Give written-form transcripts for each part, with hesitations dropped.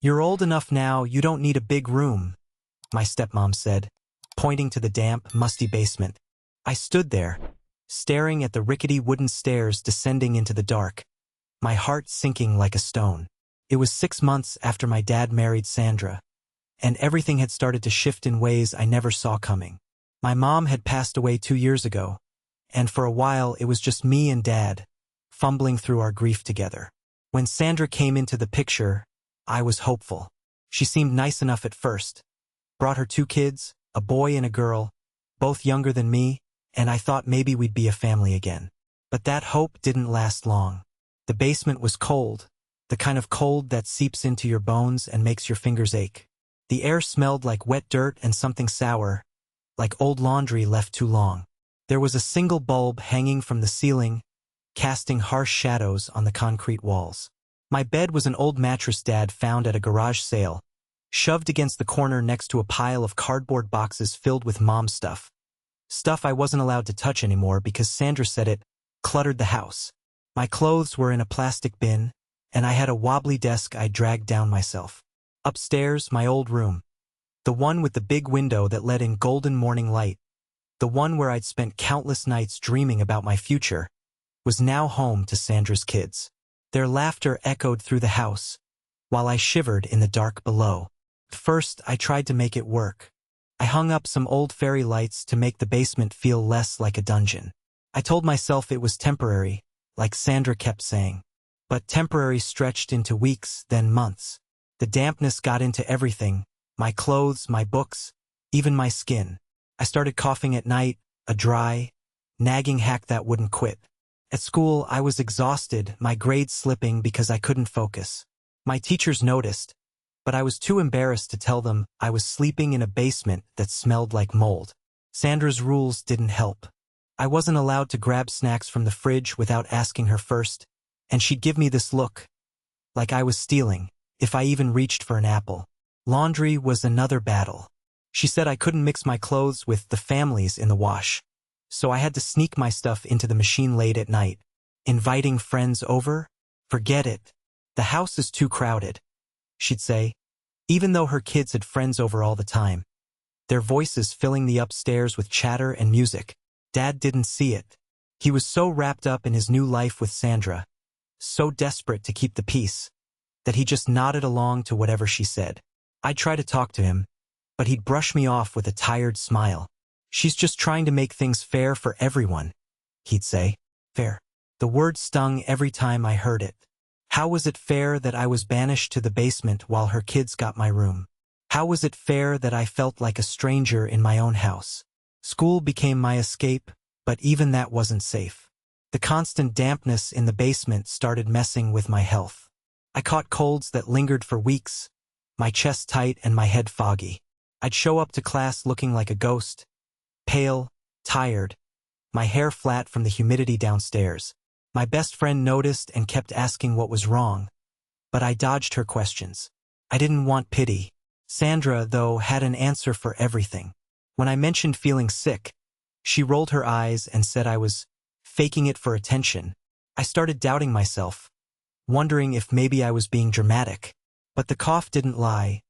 "You're old enough now, you don't need a big room," my stepmom said, pointing to the damp, musty basement. I stood there, staring at the rickety wooden stairs descending into the dark, my heart sinking like a stone. It was 6 months after my dad married Sandra, and everything had started to shift in ways I never saw coming. My mom had passed away 2 years ago, and for a while it was just me and Dad, fumbling through our grief together. When Sandra came into the picture, I was hopeful. She seemed nice enough at first. Brought her 2 kids, a boy and a girl, both younger than me, and I thought maybe we'd be a family again. But that hope didn't last long. The basement was cold, the kind of cold that seeps into your bones and makes your fingers ache. The air smelled like wet dirt and something sour, like old laundry left too long. There was a single bulb hanging from the ceiling, casting harsh shadows on the concrete walls. My bed was an old mattress Dad found at a garage sale, shoved against the corner next to a pile of cardboard boxes filled with Mom's stuff. Stuff I wasn't allowed to touch anymore because Sandra said it cluttered the house. My clothes were in a plastic bin, and I had a wobbly desk I dragged down myself. Upstairs, my old room. The one with the big window that let in golden morning light, the one where I'd spent countless nights dreaming about my future, was now home to Sandra's kids. Their laughter echoed through the house, while I shivered in the dark below. First, I tried to make it work. I hung up some old fairy lights to make the basement feel less like a dungeon. I told myself it was temporary, like Sandra kept saying. But temporary stretched into weeks, then months. The dampness got into everything, my clothes, my books, even my skin. I started coughing at night, a dry, nagging hack that wouldn't quit. At school, I was exhausted, my grades slipping because I couldn't focus. My teachers noticed, but I was too embarrassed to tell them I was sleeping in a basement that smelled like mold. Sandra's rules didn't help. I wasn't allowed to grab snacks from the fridge without asking her first, and she'd give me this look, like I was stealing, if I even reached for an apple. Laundry was another battle. She said I couldn't mix my clothes with the family's in the wash, so I had to sneak my stuff into the machine late at night. Inviting friends over? Forget it. The house is too crowded, she'd say, even though her kids had friends over all the time, their voices filling the upstairs with chatter and music. Dad didn't see it. He was so wrapped up in his new life with Sandra, so desperate to keep the peace, that he just nodded along to whatever she said. I'd try to talk to him, but he'd brush me off with a tired smile. "She's just trying to make things fair for everyone," he'd say. Fair. The word stung every time I heard it. How was it fair that I was banished to the basement while her kids got my room? How was it fair that I felt like a stranger in my own house? School became my escape, but even that wasn't safe. The constant dampness in the basement started messing with my health. I caught colds that lingered for weeks, my chest tight and my head foggy. I'd show up to class looking like a ghost, pale, tired, my hair flat from the humidity downstairs. My best friend noticed and kept asking what was wrong, but I dodged her questions. I didn't want pity. Sandra, though, had an answer for everything. When I mentioned feeling sick, she rolled her eyes and said I was faking it for attention. I started doubting myself, wondering if maybe I was being dramatic. But the cough didn't lie,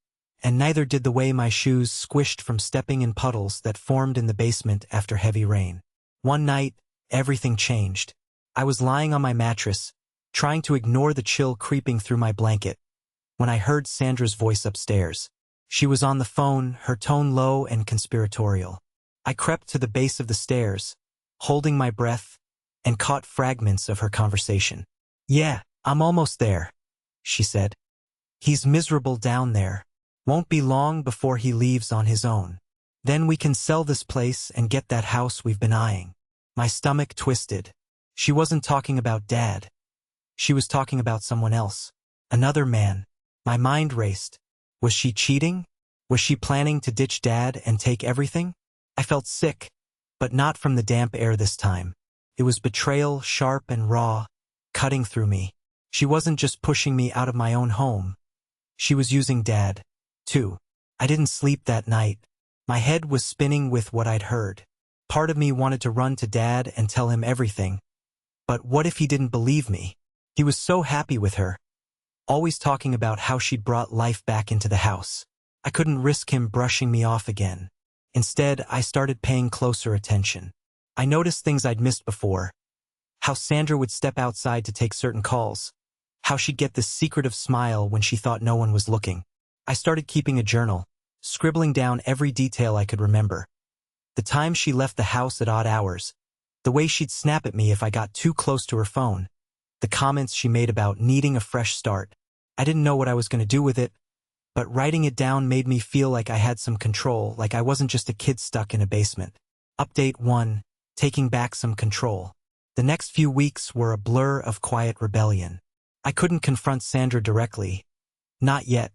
and neither did the way my shoes squished from stepping in puddles that formed in the basement after heavy rain. One night, everything changed. I was lying on my mattress, trying to ignore the chill creeping through my blanket, when I heard Sandra's voice upstairs. She was on the phone, her tone low and conspiratorial. I crept to the base of the stairs, holding my breath, and caught fragments of her conversation. "Yeah, I'm almost there," she said. "He's miserable down there. Won't be long before he leaves on his own. Then we can sell this place and get that house we've been eyeing." My stomach twisted. She wasn't talking about Dad. She was talking about someone else. Another man. My mind raced. Was she cheating? Was she planning to ditch Dad and take everything? I felt sick, but not from the damp air this time. It was betrayal, sharp and raw, cutting through me. She wasn't just pushing me out of my own home. She was using Dad, too. I didn't sleep that night. My head was spinning with what I'd heard. Part of me wanted to run to Dad and tell him everything. But what if he didn't believe me? He was so happy with her. always talking about how she'd brought life back into the house. I couldn't risk him brushing me off again. Instead, I started paying closer attention. I noticed things I'd missed before. How Sandra would step outside to take certain calls. How she'd get this secretive smile when she thought no one was looking. I started keeping a journal, scribbling down every detail I could remember. The time she left the house at odd hours. The way she'd snap at me if I got too close to her phone. The comments she made about needing a fresh start. I didn't know what I was going to do with it, but writing it down made me feel like I had some control, like I wasn't just a kid stuck in a basement. Update 1. Taking back some control. The next few weeks were a blur of quiet rebellion. I couldn't confront Sandra directly. Not yet.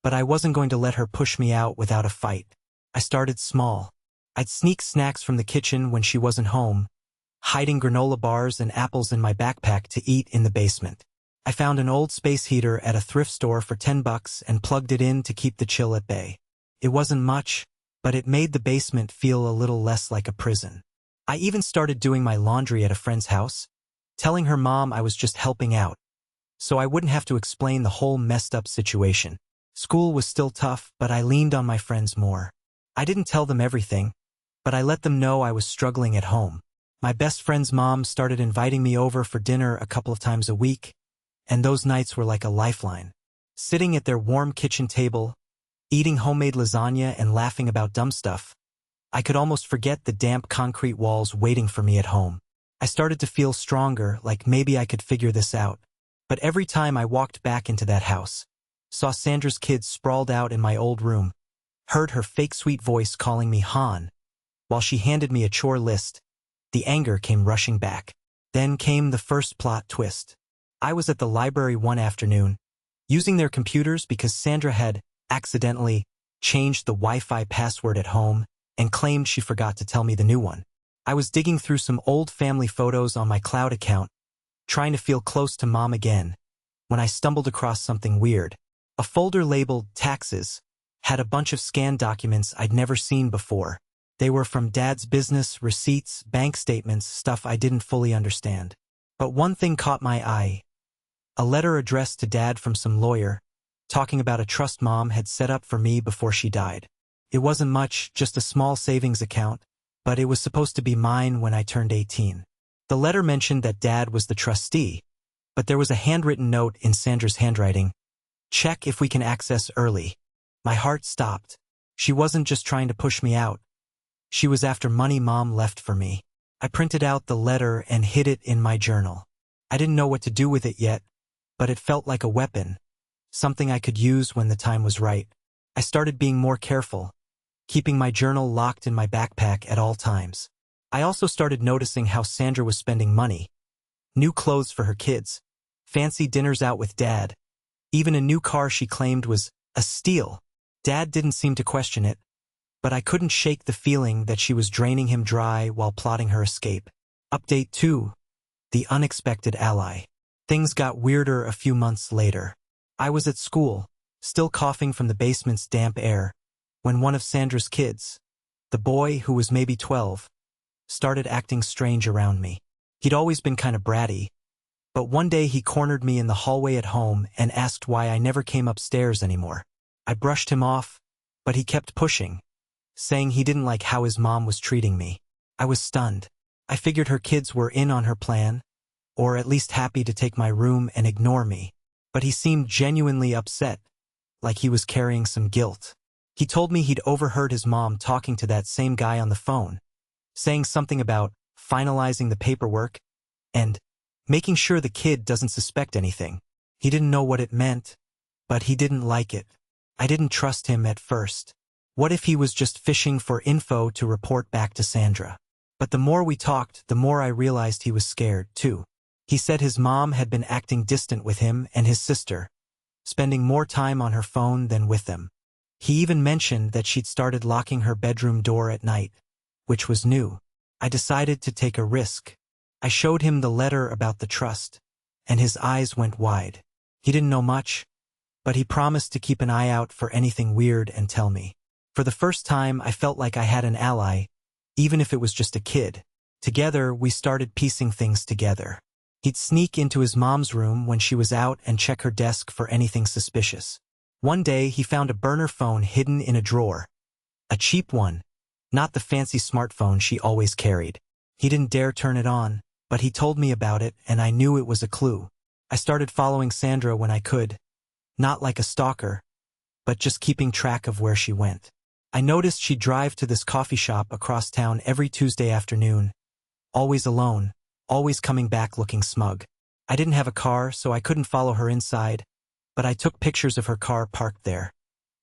But I wasn't going to let her push me out without a fight. I started small. I'd sneak snacks from the kitchen when she wasn't home, hiding granola bars and apples in my backpack to eat in the basement. I found an old space heater at a thrift store for $10 and plugged it in to keep the chill at bay. It wasn't much, but it made the basement feel a little less like a prison. I even started doing my laundry at a friend's house, telling her mom I was just helping out, so I wouldn't have to explain the whole messed up situation. School was still tough, but I leaned on my friends more. I didn't tell them everything, but I let them know I was struggling at home. My best friend's mom started inviting me over for dinner a couple of times a week, and those nights were like a lifeline. Sitting at their warm kitchen table, eating homemade lasagna and laughing about dumb stuff, I could almost forget the damp concrete walls waiting for me at home. I started to feel stronger, like maybe I could figure this out. But every time I walked back into that house, saw Sandra's kids sprawled out in my old room, heard her fake sweet voice calling me Han, while she handed me a chore list, the anger came rushing back. Then came the first plot twist. I was at the library one afternoon, using their computers because Sandra had accidentally changed the Wi-Fi password at home and claimed she forgot to tell me the new one. I was digging through some old family photos on my cloud account, trying to feel close to Mom again, when I stumbled across something weird. A folder labeled Taxes had a bunch of scanned documents I'd never seen before. They were from Dad's business, receipts, bank statements, stuff I didn't fully understand. But one thing caught my eye. A letter addressed to Dad from some lawyer, talking about a trust Mom had set up for me before she died. It wasn't much, just a small savings account, but it was supposed to be mine when I turned 18. The letter mentioned that Dad was the trustee, but there was a handwritten note in Sandra's handwriting. Check if we can access early. My heart stopped. She wasn't just trying to push me out. She was after money Mom left for me. I printed out the letter and hid it in my journal. I didn't know what to do with it yet, but it felt like a weapon, something I could use when the time was right. I started being more careful, keeping my journal locked in my backpack at all times. I also started noticing how Sandra was spending money. New clothes for her kids, fancy dinners out with Dad, even a new car she claimed was a steal. Dad didn't seem to question it, but I couldn't shake the feeling that she was draining him dry while plotting her escape. Update 2. The unexpected ally. Things got weirder a few months later. I was at school, still coughing from the basement's damp air, when one of Sandra's kids, the boy who was maybe 12, started acting strange around me. He'd always been kind of bratty, but one day he cornered me in the hallway at home and asked why I never came upstairs anymore. I brushed him off, but he kept pushing, saying he didn't like how his mom was treating me. I was stunned. I figured her kids were in on her plan, or at least happy to take my room and ignore me, but he seemed genuinely upset, like he was carrying some guilt. He told me he'd overheard his mom talking to that same guy on the phone, saying something about finalizing the paperwork and making sure the kid doesn't suspect anything. He didn't know what it meant, but he didn't like it. I didn't trust him at first. What if he was just fishing for info to report back to Sandra? But the more we talked, the more I realized he was scared, too. He said his mom had been acting distant with him and his sister, spending more time on her phone than with them. He even mentioned that she'd started locking her bedroom door at night, which was new. I decided to take a risk. I showed him the letter about the trust, and his eyes went wide. He didn't know much, but he promised to keep an eye out for anything weird and tell me. For the first time, I felt like I had an ally, even if it was just a kid. Together, we started piecing things together. He'd sneak into his mom's room when she was out and check her desk for anything suspicious. One day, he found a burner phone hidden in a drawer. A cheap one, not the fancy smartphone she always carried. He didn't dare turn it on, but he told me about it and I knew it was a clue. I started following Sandra when I could, not like a stalker, but just keeping track of where she went. I noticed she'd drive to this coffee shop across town every Tuesday afternoon, always alone, always coming back looking smug. I didn't have a car, so I couldn't follow her inside, but I took pictures of her car parked there,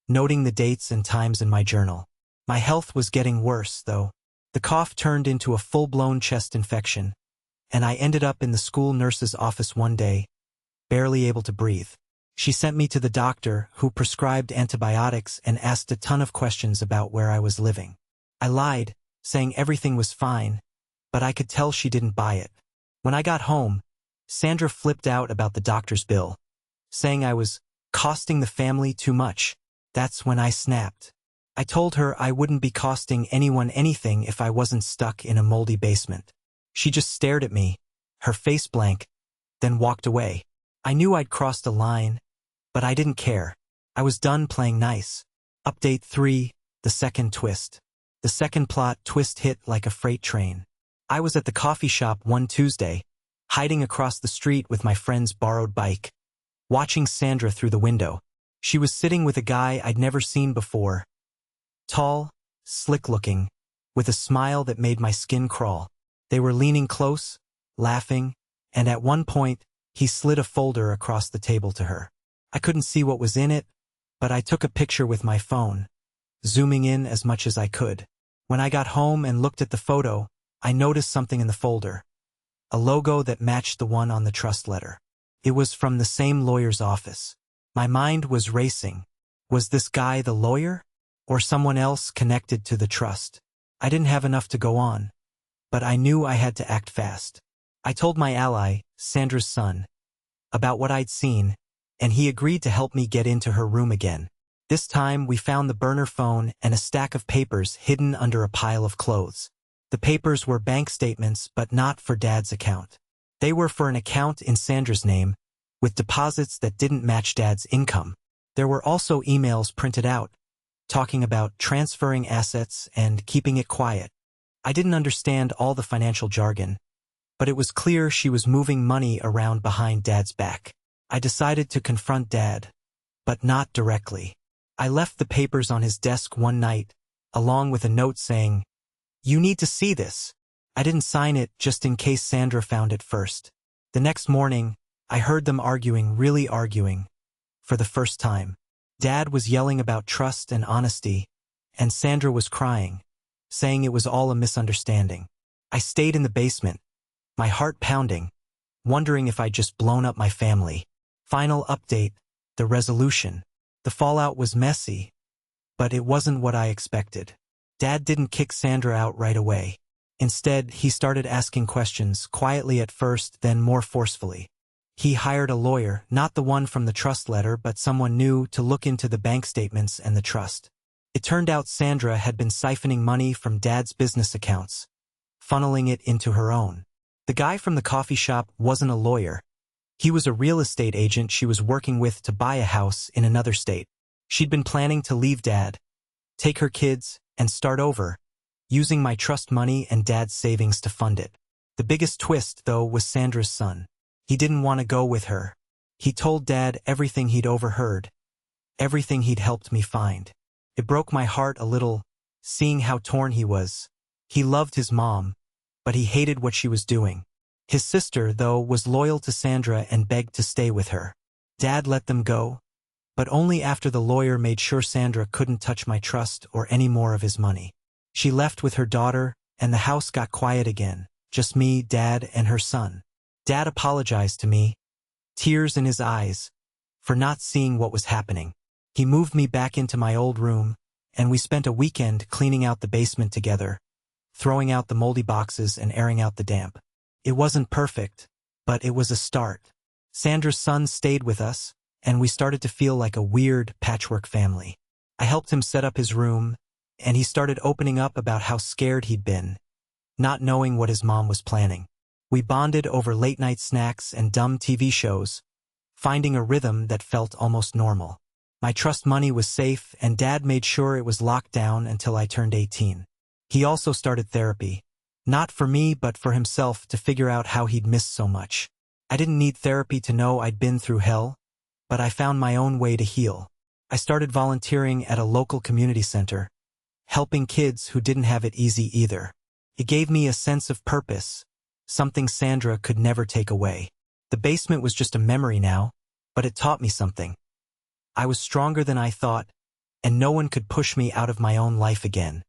noting the dates and times in my journal. My health was getting worse, though. The cough turned into a full-blown chest infection, and I ended up in the school nurse's office one day, barely able to breathe. She sent me to the doctor, who prescribed antibiotics and asked a ton of questions about where I was living. I lied, saying everything was fine, but I could tell she didn't buy it. When I got home, Sandra flipped out about the doctor's bill, saying I was costing the family too much. That's when I snapped. I told her I wouldn't be costing anyone anything if I wasn't stuck in a moldy basement. She just stared at me, her face blank, then walked away. I knew I'd crossed a line, but I didn't care. I was done playing nice. Update 3, the second twist. The second plot twist hit like a freight train. I was at the coffee shop one Tuesday, hiding across the street with my friend's borrowed bike, watching Sandra through the window. She was sitting with a guy I'd never seen before. Tall, slick-looking, with a smile that made my skin crawl. They were leaning close, laughing, and at one point, he slid a folder across the table to her. I couldn't see what was in it, but I took a picture with my phone, zooming in as much as I could. When I got home and looked at the photo, I noticed something in the folder. A logo that matched the one on the trust letter. It was from the same lawyer's office. My mind was racing. Was this guy the lawyer? Or someone else connected to the trust? I didn't have enough to go on, but I knew I had to act fast. I told my ally, Sandra's son, about what I'd seen, and he agreed to help me get into her room again. This time, we found the burner phone and a stack of papers hidden under a pile of clothes. The papers were bank statements, but not for Dad's account. They were for an account in Sandra's name, with deposits that didn't match Dad's income. There were also emails printed out, talking about transferring assets and keeping it quiet. I didn't understand all the financial jargon, but it was clear she was moving money around behind Dad's back. I decided to confront Dad, but not directly. I left the papers on his desk one night, along with a note saying, "You need to see this." I didn't sign it just in case Sandra found it first. The next morning, I heard them really arguing, for the first time. Dad was yelling about trust and honesty, and Sandra was crying, saying it was all a misunderstanding. I stayed in the basement, my heart pounding, wondering if I'd just blown up my family. Final update, the resolution. The fallout was messy, but it wasn't what I expected. Dad didn't kick Sandra out right away. Instead, he started asking questions, quietly at first, then more forcefully. He hired a lawyer, not the one from the trust letter, but someone new, to look into the bank statements and the trust. It turned out Sandra had been siphoning money from Dad's business accounts, funneling it into her own. The guy from the coffee shop wasn't a lawyer. He was a real estate agent she was working with to buy a house in another state. She'd been planning to leave Dad, take her kids, and start over, using my trust money and Dad's savings to fund it. The biggest twist, though, was Sandra's son. He didn't want to go with her. He told Dad everything he'd overheard, everything he'd helped me find. It broke my heart a little, seeing how torn he was. He loved his mom, but he hated what she was doing. His sister, though, was loyal to Sandra and begged to stay with her. Dad let them go, but only after the lawyer made sure Sandra couldn't touch my trust or any more of his money. She left with her daughter, and the house got quiet again, just me, Dad, and her son. Dad apologized to me, tears in his eyes, for not seeing what was happening. He moved me back into my old room, and we spent a weekend cleaning out the basement together, throwing out the moldy boxes and airing out the damp. It wasn't perfect, but it was a start. Sandra's son stayed with us, and we started to feel like a weird patchwork family. I helped him set up his room, and he started opening up about how scared he'd been, not knowing what his mom was planning. We bonded over late-night snacks and dumb TV shows, finding a rhythm that felt almost normal. My trust money was safe, and Dad made sure it was locked down until I turned 18. He also started therapy. Not for me, but for himself, to figure out how he'd missed so much. I didn't need therapy to know I'd been through hell, but I found my own way to heal. I started volunteering at a local community center, helping kids who didn't have it easy either. It gave me a sense of purpose, something Sandra could never take away. The basement was just a memory now, but it taught me something. I was stronger than I thought, and no one could push me out of my own life again.